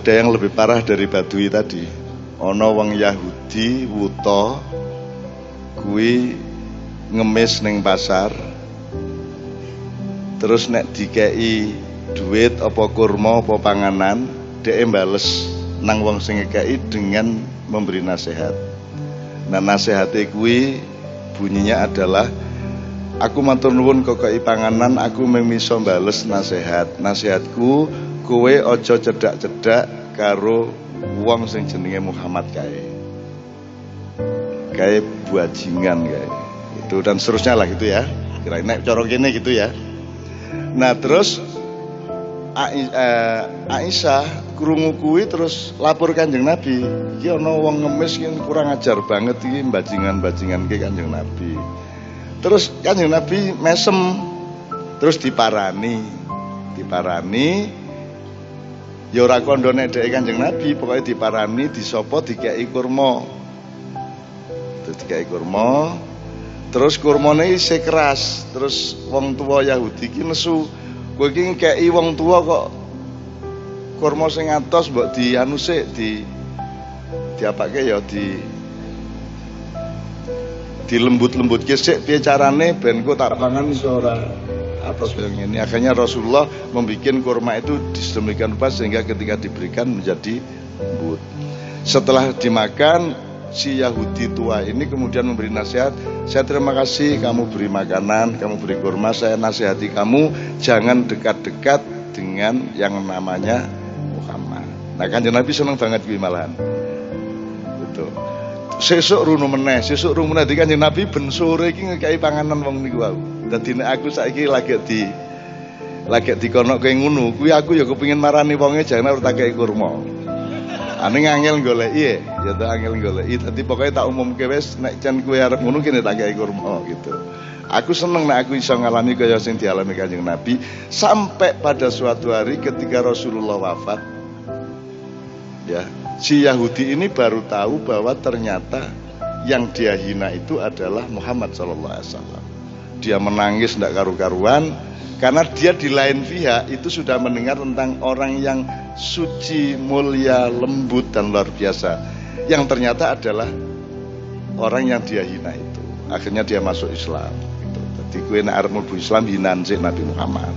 ada yang lebih parah dari Badui tadi. Ono wong Yahudi wuta kuwi ngemis ning pasar. Terus nek dikei duit apa kurma apa panganan, dhek bales nang wong sing ngekei dengan memberi nasihat. Nah, nasihate kuwi bunyinya adalah, aku matur nuwun kok kei panganan, aku memiso bales nasihat. Nasihatku, kowe aja cedak-cedak karo wong sing jenenge Muhammad kae. Kae buajingan kae. Itu dan seterusnya lah gitu ya. Kira nek cara kene gitu ya. Nah, terus Aisyah krungu kuwi terus lapor Kanjeng Nabi. Iki ana wong ngemis ki kurang ajar banget iki bajingan-bajingan ki Kanjeng Nabi. Terus Kanjeng Nabi mesem, terus diparani. Ya ora kandha nek dhek Kanjeng Nabi, pokoke diparani, disopo, dikeki kurma. Dikeki kurma. Terus kurmane isih keras. Terus wong tua Yahudi ki nesu, kowe iki ngekeki wong tua kok kurma sing atos mbok dianu sik diapake ya dilembut-lembutke sik piye carane ben kok tak pangan iso ora atos yang ini. Akhirnya Rasulullah membuat kurma itu disembelihkan pas sehingga ketika diberikan menjadi lembut. Setelah dimakan, si Yahudi tua ini kemudian memberi nasihat, saya terima kasih kamu beri makanan, kamu beri kurma, saya nasihati kamu jangan dekat-dekat dengan yang namanya Muhammad. Nah, Kanjeng Nabi seneng banget kuwi malahan. Betul. Sesuk runu meneh di Kanjeng Nabi ben sore iki ngekeki panganan wong niku wae. Dadi nek aku saiki lagi dikono kowe ngono, kuwi aku ya kepengin marani wonge jangan ora tak kei kurma. Ane angel goleki ya to angel goleki. Dadi pokoke tak umumke wis nek jan kowe arep ngono kene tak kei kurma gitu. Aku seneng nek aku iso ngalami kaya sing dialami Kanjeng Nabi sampai pada suatu hari ketika Rasulullah wafat. Ya, si Yahudi ini baru tahu bahwa ternyata yang dia hina itu adalah Muhammad SAW. Dia menangis tidak karu-karuan karena dia di lain pihak itu sudah mendengar tentang orang yang suci, mulia, lembut dan luar biasa, yang ternyata adalah orang yang dia hina itu. Akhirnya dia masuk Islam gitu. Jadi gue nek arep mlebu Islam hinaan sik Nabi Muhammad.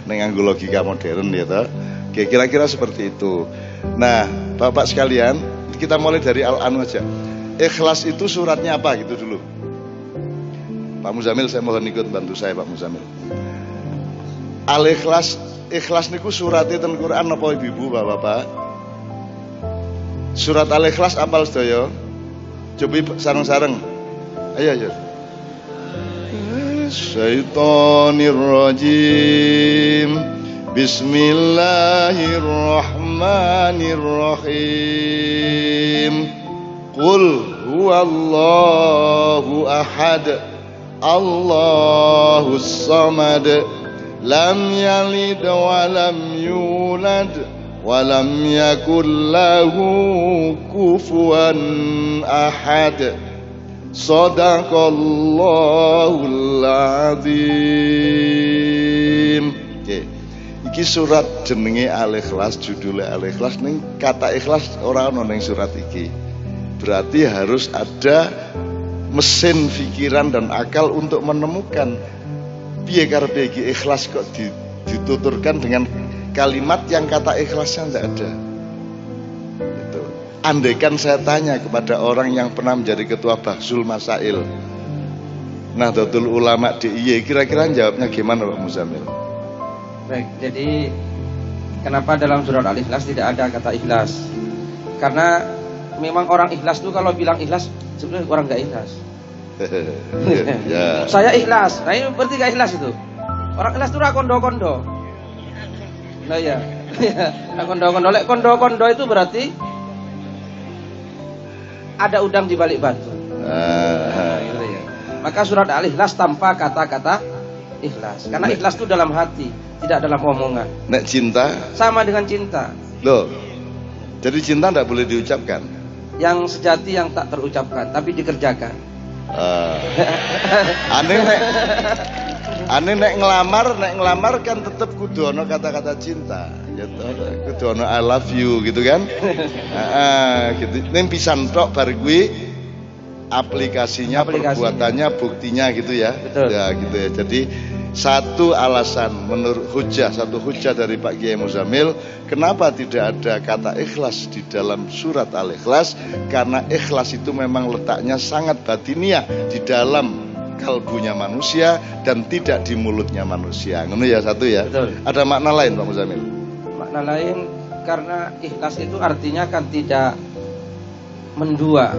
Ning nganggo logika modern ya toh. Oke, kira-kira seperti itu. Nah, Bapak sekalian, kita mulai dari Al-Anu aja. Ikhlas itu suratnya apa gitu dulu. Pak Muzamil, saya mohon ikut bantu saya Pak Muzamil. Al-Ikhlas, ikhlas niku suratnya ten Quran apa ibu-ibu Bapak-bapak? Surat Al-Ikhlas apal sedaya? Coba sareng-sareng. Ayo. Syaitonir rajim. Bismillahirrahmanirrahim. Qul huwallahu ahad. Allahus samad. Lam yalid wa lam yulad wa lam yakul lahu kufuwan ahad. Shadaqallahul azim. Oke. Iki surat jenenge Al-Ikhlas, judulnya Al-Ikhlas, ning kata ikhlas ora ono ning surat iki. Berarti harus ada mesin pikiran dan akal untuk menemukan piye karepe iki ikhlas kok dituturkan dengan kalimat yang kata ikhlasnya tidak ada. Itu. Andaikan saya tanya kepada orang yang pernah menjadi ketua Bahsul Masail, Nahdlatul Ulama DIY, kira-kira jawabnya gimana Pak Muzamil? Baik, jadi kenapa dalam surat Al-Ikhlas tidak ada kata ikhlas? Karena memang orang ikhlas itu kalau bilang ikhlas sebenarnya orang gak ikhlas. Ya. Saya ikhlas, nah ini berarti gak ikhlas itu. Orang ikhlas itu kondo-kondo. Nah ya, kondo-kondo. Lek kondo-kondo itu berarti ada udang di balik batu. Gitu ya. Maka surat Al-Ikhlas tanpa kata-kata ikhlas. Karena ikhlas itu dalam hati, tidak dalam omongan. Nek cinta sama dengan cinta. Loh. Jadi cinta tidak boleh diucapkan. Yang sejati yang tak terucapkan tapi dikerjakan. Aneh nek ngelamar kan tetap kudu ono kata-kata cinta. Ya kudu ono I love you gitu kan. Gitu. Ning pisan tok bar kuwi aplikasinya, perbuatannya, buktinya gitu ya. Betul. Ya gitu ya. Jadi satu alasan menurut satu hujah dari Pak Kiai Muzamil, kenapa tidak ada kata ikhlas di dalam surat Al-Ikhlas? Karena ikhlas itu memang letaknya sangat batiniah di dalam kalbunya manusia dan tidak di mulutnya manusia. Ngono ya satu ya. Betul. Ada makna lain Pak Muzamil? Makna lain karena ikhlas itu artinya kan tidak mendua.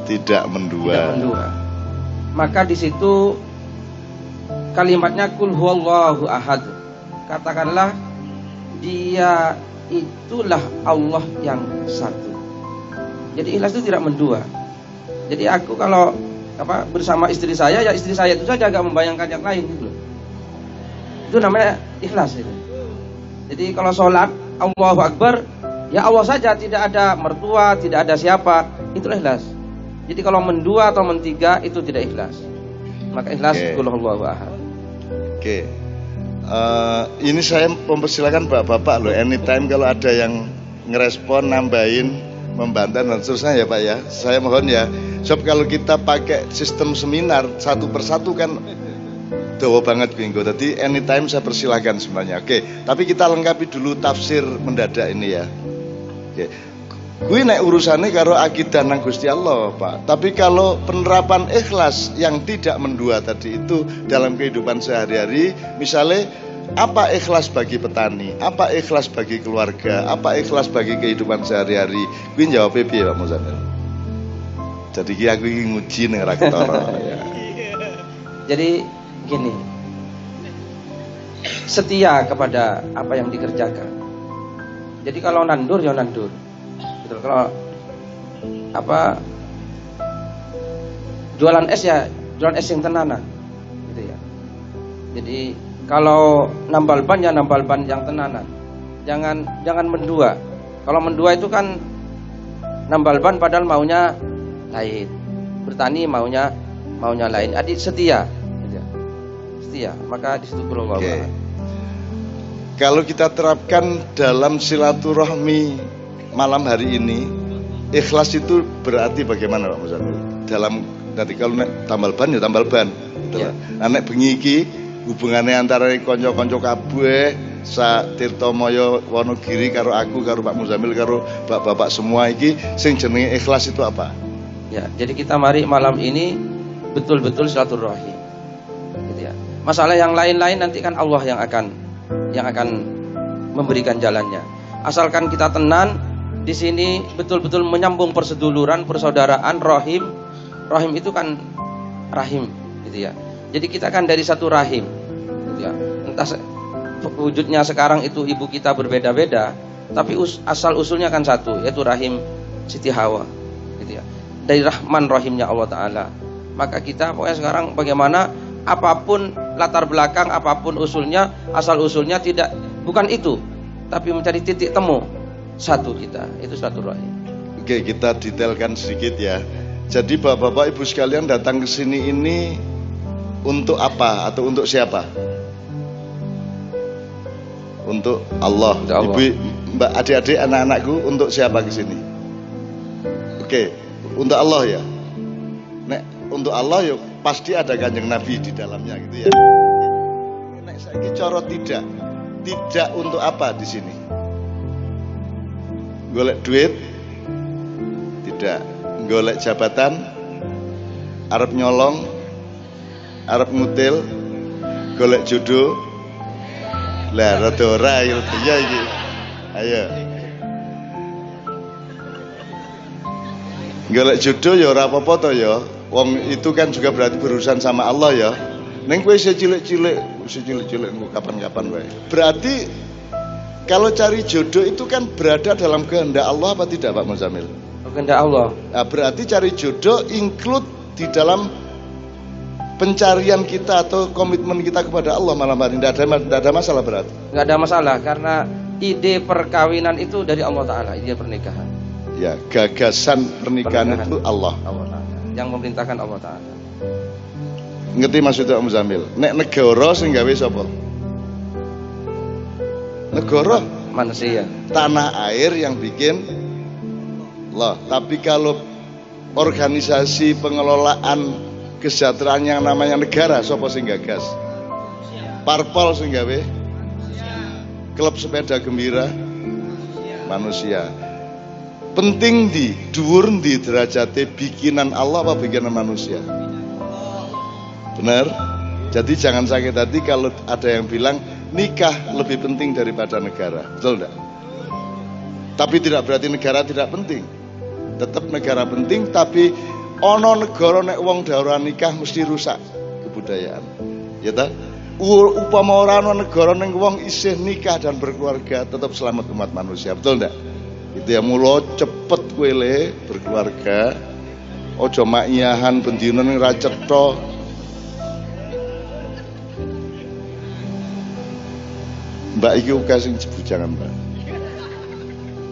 Tidak mendua. Tidak mendua. Maka di situ kalimatnya kul huwallahu ahad. Katakanlah dia itulah Allah yang satu. Jadi ikhlas itu tidak mendua. Jadi aku kalau bersama istri saya, ya istri saya itu saja, agak membayangkan yang lain gitu. Itu namanya ikhlas itu. Jadi kalau sholat Allahu Akbar, ya Allah saja, tidak ada mertua, tidak ada siapa, itu ikhlas. Jadi kalau mendua atau mentiga itu tidak ikhlas. Maka ikhlas qul huwallahu ahad. Oke. Ini saya mempersilakan bapak-bapak loh, anytime kalau ada yang ngerespon, nambahin, membantah dan seterusnya ya Pak ya. Saya mohon ya. Sebab kalau kita pakai sistem seminar satu persatu kan dawa banget bingo. Jadi anytime saya persilakan sebenarnya. Oke, tapi kita lengkapi dulu tafsir mendadak ini ya. Oke. Gue naik urusannya karo akidah nang Gusti Allah Pak. Tapi kalau penerapan ikhlas yang tidak mendua tadi itu dalam kehidupan sehari-hari, misalnya apa ikhlas bagi petani, apa ikhlas bagi keluarga, apa ikhlas bagi kehidupan sehari-hari, gue jawab piye Pak Muzamil. Jadi aku ingin nguji ning ra ketara ya. Jadi gini, setia kepada apa yang dikerjakan. Jadi kalau nandur ya nandur. Gitu. Kalau jualan es ya jualan es yang tenanan. Gitu ya. Jadi kalau nambal ban ya nambal ban yang tenanan. Jangan mendua. Kalau mendua itu kan nambal ban padahal maunya lain. Bertani maunya lain. Adik setia. Setia. Maka di situ berubah. Okay. Kalau kita terapkan dalam silaturahmi malam hari ini, ikhlas itu berarti bagaimana Pak Muzamil? Dalam nanti kalau tambal ban ya tambal ban. Gitu. Yeah. Nek bengi iki hubungannya antara konco-konco kabeh sa Tirta Maya Wonogiri karo aku karo Pak Muzamil karo bapak-bapak semua iki sing jenenge ikhlas itu apa? Ya, jadi kita mari malam ini betul-betul silaturahmi. Gitu ya. Masalah yang lain-lain nanti kan Allah yang akan memberikan jalannya. Asalkan kita tenan di sini betul-betul menyambung perseduluran, persaudaraan, rahim. Rahim itu kan rahim, gitu ya. Jadi kita kan dari satu rahim, gitu ya. Entah wujudnya sekarang itu ibu kita berbeda-beda, tapi asal usulnya kan satu, yaitu rahim Siti Hawa, gitu ya. Dari Rahman rahimnya Allah Ta'ala. Maka kita pokoknya sekarang bagaimana apapun latar belakang, apapun usulnya, asal usulnya bukan itu, tapi mencari titik temu satu kita, itu satu rahim. Oke, kita detailkan sedikit ya. Jadi bapak-bapak ibu sekalian datang ke sini ini untuk apa atau untuk siapa? Untuk Allah. Ibu, mbak, adik-adik, anak-anakku untuk siapa ke sini? Oke, untuk Allah ya. Nek untuk Allah ya pasti ada Kanjeng Nabi di dalamnya gitu ya. Nek saiki cara tidak untuk apa di sini? Golek duit? Tidak. Golek jabatan? Arep nyolong? Arep ngutil? Golek jodoh? Lah rada ora ya iki. Ayo. Golek jodoh ya ora apa-apa to ya. Wong itu kan juga berarti berurusan sama Allah ya. Neng kowe isih cilik-cilik kapan-kapan wae. Berarti kalau cari jodoh itu kan berada dalam kehendak Allah apa tidak Pak Muzamil? Kehendak Allah. Nah, berarti cari jodoh include di dalam pencarian kita atau komitmen kita kepada Allah malam hari. Tidak ada masalah berarti. Nggak ada masalah karena ide perkawinan itu dari Allah Ta'ala, ide pernikahan. Ya, gagasan pernikahan itu Allah. Yang memerintahkan Allah Ta'ala. Ngerti maksudnya Om Zamil? Nek negara sing gawe sapa? negara manusia. tanah air yang bikin Allah. Tapi kalau organisasi pengelolaan kesejahteraan yang namanya negara, sapa sing gagas? Parpol sing gawe? Klub sepeda gembira? Manusia. Penting di dhuwur di derajate bikinan Allah apa bikinan manusia? Benar? Jadi jangan sakit hati kalau ada yang bilang nikah lebih penting daripada negara. Betul enggak? Tapi tidak berarti negara tidak penting. Tetap negara penting, tapi ono negara nek wong darurat nikah mesti rusak kebudayaan. Ya ta? Upama ora ono negara ning wong isih nikah dan berkeluarga, tetap selamat umat manusia. Betul enggak? Itu ya, mulo cepet kowe le berkeluarga. Ojo makiyahan bendina ning ra cetha. Mbak iki uga sing jebujangan, Mbak.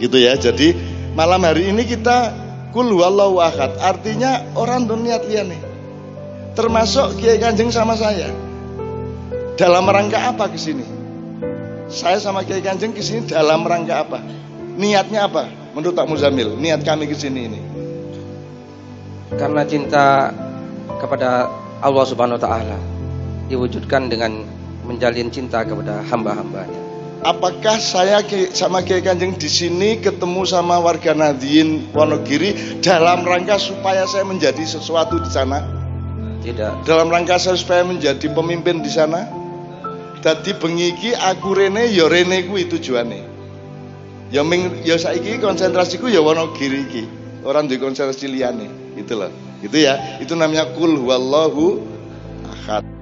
Gitu ya. Jadi malam hari ini kita kul huwallahu ahad. Artinya orang tuh niat liyane. Termasuk Kiai Kanjeng sama saya. Dalam rangka apa ke sini? Saya sama Kiai Kanjeng ke sini dalam rangka apa? Niatnya apa? Menurut Pak Muzamil, niat kami ke sini ini. Karena cinta kepada Allah Subhanahu wa taala diwujudkan dengan menjalin cinta kepada hamba-hambanya. Apakah saya sama Kiai Kanjeng di sini ketemu sama warga Nahdien Wonogiri dalam rangka supaya saya menjadi sesuatu di sana? Tidak. Dalam rangka saya supaya menjadi pemimpin di sana? Dadi bengi iki aku rene ya rene kuwi tujuane. Ya saiki konsentrasiku ya Wonogiri iki. Orang di konsentrasi liyane. Gitu loh. Gitu ya. Itu namanya kul huwallahu ahad.